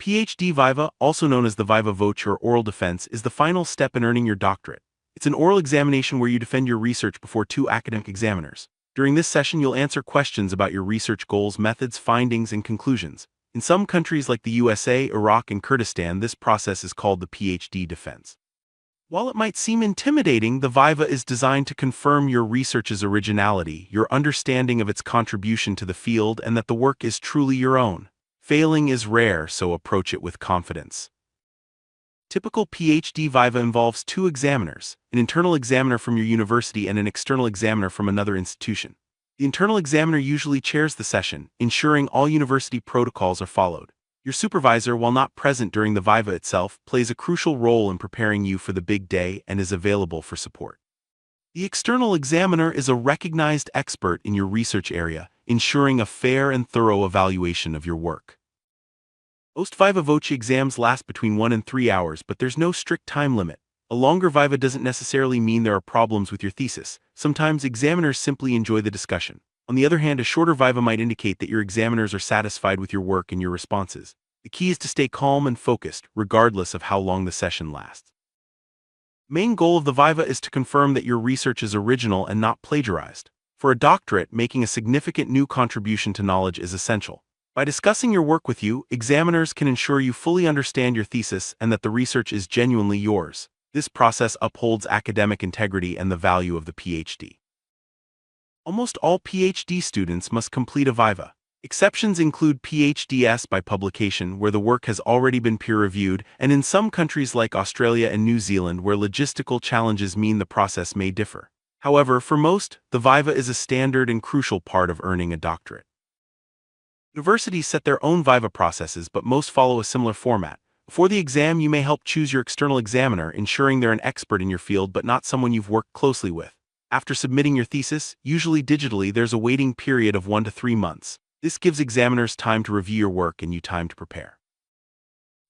PhD Viva, also known as the Viva Voce or oral defense, is the final step in earning your doctorate. It's an oral examination where you defend your research before two academic examiners. During this session, you'll answer questions about your research goals, methods, findings, and conclusions. In some countries like the USA, Iraq, and Kurdistan, this process is called the PhD defense. While it might seem intimidating, the Viva is designed to confirm your research's originality, your understanding of its contribution to the field, and that the work is truly your own. Failing is rare, so approach it with confidence. Typical PhD Viva involves two examiners, an internal examiner from your university and an external examiner from another institution. The internal examiner usually chairs the session, ensuring all university protocols are followed. Your supervisor, while not present during the Viva itself, plays a crucial role in preparing you for the big day and is available for support. The external examiner is a recognized expert in your research area, ensuring a fair and thorough evaluation of your work. Most Viva Voce exams last between 1 and 3 hours, but there's no strict time limit. A longer Viva doesn't necessarily mean there are problems with your thesis. Sometimes examiners simply enjoy the discussion. On the other hand, a shorter Viva might indicate that your examiners are satisfied with your work and your responses. The key is to stay calm and focused, regardless of how long the session lasts. The main goal of the Viva is to confirm that your research is original and not plagiarized. For a doctorate, making a significant new contribution to knowledge is essential. By discussing your work with you, examiners can ensure you fully understand your thesis and that the research is genuinely yours. This process upholds academic integrity and the value of the PhD. Almost all PhD students must complete a Viva. Exceptions include PhDs by publication, where the work has already been peer-reviewed, and in some countries like Australia and New Zealand where logistical challenges mean the process may differ. However, for most, the Viva is a standard and crucial part of earning a doctorate. Universities set their own Viva processes, but most follow a similar format. Before the exam, you may help choose your external examiner, ensuring they're an expert in your field but not someone you've worked closely with. After submitting your thesis, usually digitally, there's a waiting period of 1 to 3 months. This gives examiners time to review your work and you time to prepare.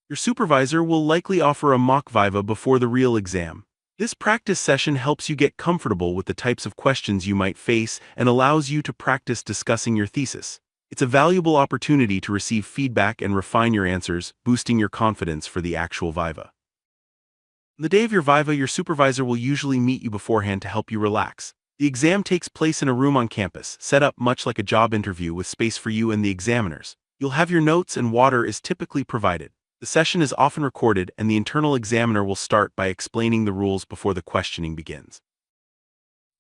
Your supervisor will likely offer a mock Viva before the real exam. This practice session helps you get comfortable with the types of questions you might face and allows you to practice discussing your thesis. It's a valuable opportunity to receive feedback and refine your answers, boosting your confidence for the actual Viva. On the day of your Viva, your supervisor will usually meet you beforehand to help you relax. The exam takes place in a room on campus, set up much like a job interview with space for you and the examiners. You'll have your notes and water is typically provided. The session is often recorded and the internal examiner will start by explaining the rules before the questioning begins.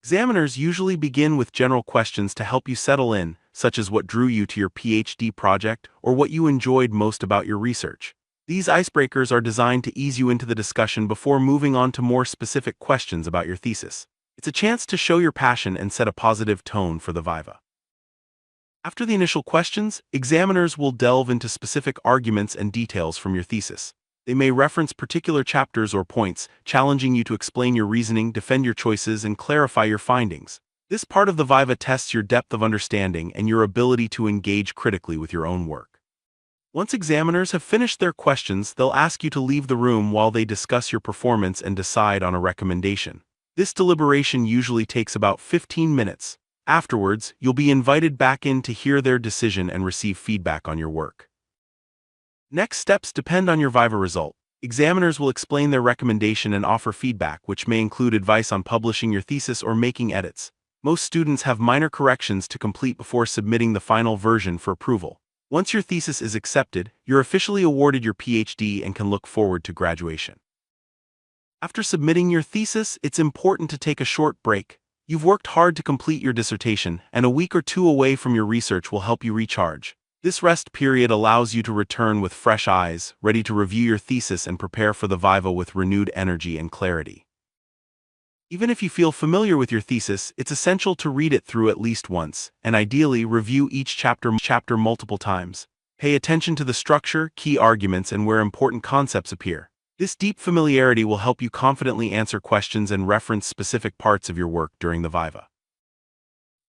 Examiners usually begin with general questions to help you settle in, such as what drew you to your PhD project or what you enjoyed most about your research. These icebreakers are designed to ease you into the discussion before moving on to more specific questions about your thesis. It's a chance to show your passion and set a positive tone for the Viva. After the initial questions, examiners will delve into specific arguments and details from your thesis. They may reference particular chapters or points, challenging you to explain your reasoning, defend your choices, and clarify your findings. This part of the Viva tests your depth of understanding and your ability to engage critically with your own work. Once examiners have finished their questions, they'll ask you to leave the room while they discuss your performance and decide on a recommendation. This deliberation usually takes about 15 minutes. Afterwards, you'll be invited back in to hear their decision and receive feedback on your work. Next steps depend on your Viva result. Examiners will explain their recommendation and offer feedback, which may include advice on publishing your thesis or making edits. Most students have minor corrections to complete before submitting the final version for approval. Once your thesis is accepted, you're officially awarded your PhD and can look forward to graduation. After submitting your thesis, it's important to take a short break. You've worked hard to complete your dissertation, and a week or two away from your research will help you recharge. This rest period allows you to return with fresh eyes, ready to review your thesis and prepare for the Viva with renewed energy and clarity. Even if you feel familiar with your thesis, it's essential to read it through at least once, and ideally review each chapter multiple times. Pay attention to the structure, key arguments, and where important concepts appear. This deep familiarity will help you confidently answer questions and reference specific parts of your work during the Viva.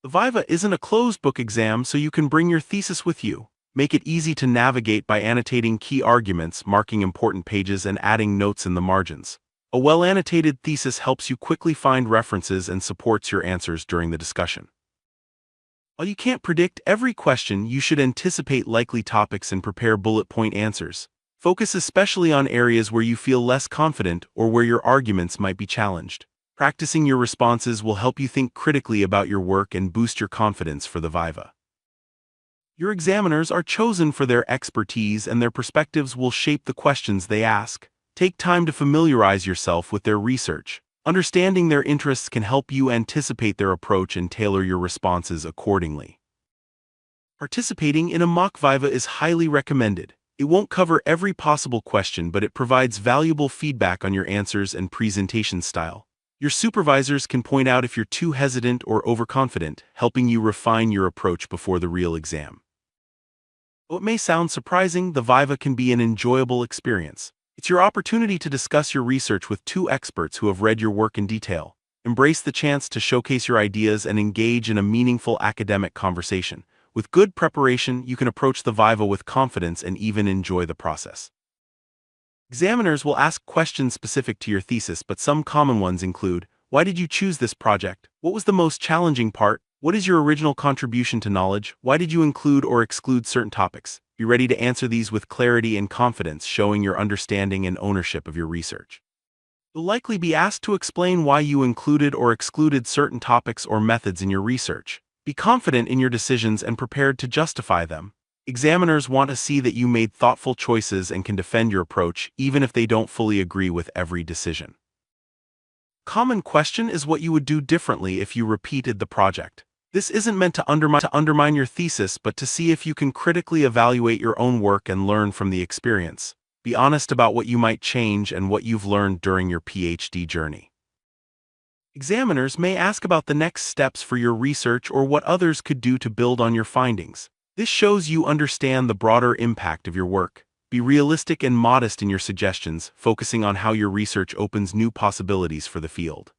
The Viva isn't a closed-book exam, so you can bring your thesis with you. Make it easy to navigate by annotating key arguments, marking important pages, and adding notes in the margins. A well-annotated thesis helps you quickly find references and supports your answers during the discussion. While you can't predict every question, you should anticipate likely topics and prepare bullet point answers. Focus especially on areas where you feel less confident or where your arguments might be challenged. Practicing your responses will help you think critically about your work and boost your confidence for the Viva. Your examiners are chosen for their expertise, and their perspectives will shape the questions they ask. Take time to familiarize yourself with their research. Understanding their interests can help you anticipate their approach and tailor your responses accordingly. Participating in a mock Viva is highly recommended. It won't cover every possible question, but it provides valuable feedback on your answers and presentation style. Your supervisors can point out if you're too hesitant or overconfident, helping you refine your approach before the real exam. Though it may sound surprising, the Viva can be an enjoyable experience. It's your opportunity to discuss your research with two experts who have read your work in detail. Embrace the chance to showcase your ideas and engage in a meaningful academic conversation. With good preparation, you can approach the Viva with confidence and even enjoy the process. Examiners will ask questions specific to your thesis, but some common ones include: why did you choose this project? What was the most challenging part? What is your original contribution to knowledge? Why did you include or exclude certain topics? Be ready to answer these with clarity and confidence, showing your understanding and ownership of your research. You'll likely be asked to explain why you included or excluded certain topics or methods in your research. Be confident in your decisions and prepared to justify them. Examiners want to see that you made thoughtful choices and can defend your approach, even if they don't fully agree with every decision. Common question is what you would do differently if you repeated the project. This isn't meant to undermine your thesis, but to see if you can critically evaluate your own work and learn from the experience. Be honest about what you might change and what you've learned during your PhD journey. Examiners may ask about the next steps for your research or what others could do to build on your findings. This shows you understand the broader impact of your work. Be realistic and modest in your suggestions, focusing on how your research opens new possibilities for the field.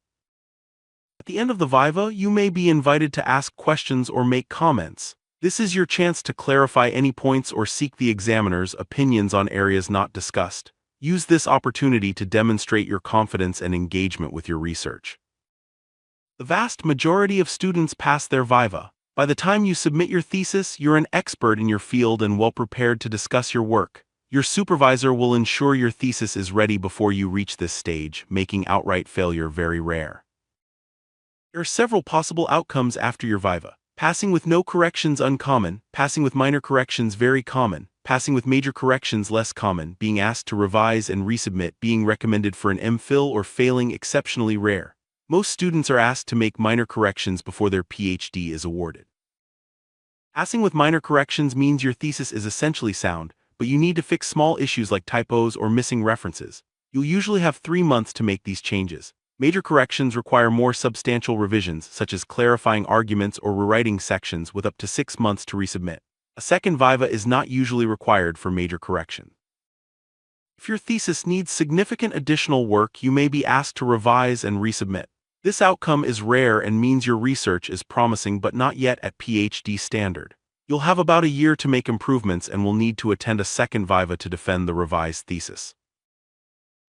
At the end of the Viva, you may be invited to ask questions or make comments. This is your chance to clarify any points or seek the examiner's opinions on areas not discussed. Use this opportunity to demonstrate your confidence and engagement with your research. The vast majority of students pass their Viva. By the time you submit your thesis, you're an expert in your field and well prepared to discuss your work. Your supervisor will ensure your thesis is ready before you reach this stage, making outright failure very rare. There are several possible outcomes after your Viva. Passing with no corrections uncommon, passing with minor corrections very common, passing with major corrections less common, being asked to revise and resubmit, being recommended for an MPhil, or failing exceptionally rare. Most students are asked to make minor corrections before their PhD is awarded. Passing with minor corrections means your thesis is essentially sound, but you need to fix small issues like typos or missing references. You'll usually have 3 months to make these changes. Major corrections require more substantial revisions, such as clarifying arguments or rewriting sections, with up to 6 months to resubmit. A second Viva is not usually required for major correction. If your thesis needs significant additional work, you may be asked to revise and resubmit. This outcome is rare and means your research is promising but not yet at PhD standard. You'll have about a year to make improvements and will need to attend a second Viva to defend the revised thesis.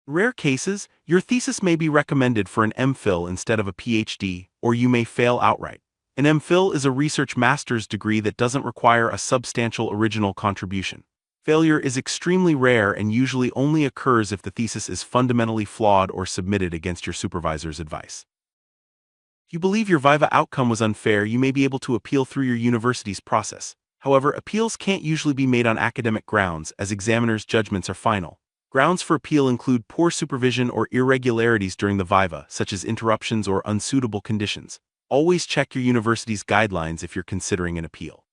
In rare cases, your thesis may be recommended for an MPhil instead of a PhD, or you may fail outright. An MPhil is a research master's degree that doesn't require a substantial original contribution. Failure is extremely rare and usually only occurs if the thesis is fundamentally flawed or submitted against your supervisor's advice. If you believe your Viva outcome was unfair, you may be able to appeal through your university's process. However, appeals can't usually be made on academic grounds, as examiners' judgments are final. Grounds for appeal include poor supervision or irregularities during the Viva, such as interruptions or unsuitable conditions. Always check your university's guidelines if you're considering an appeal.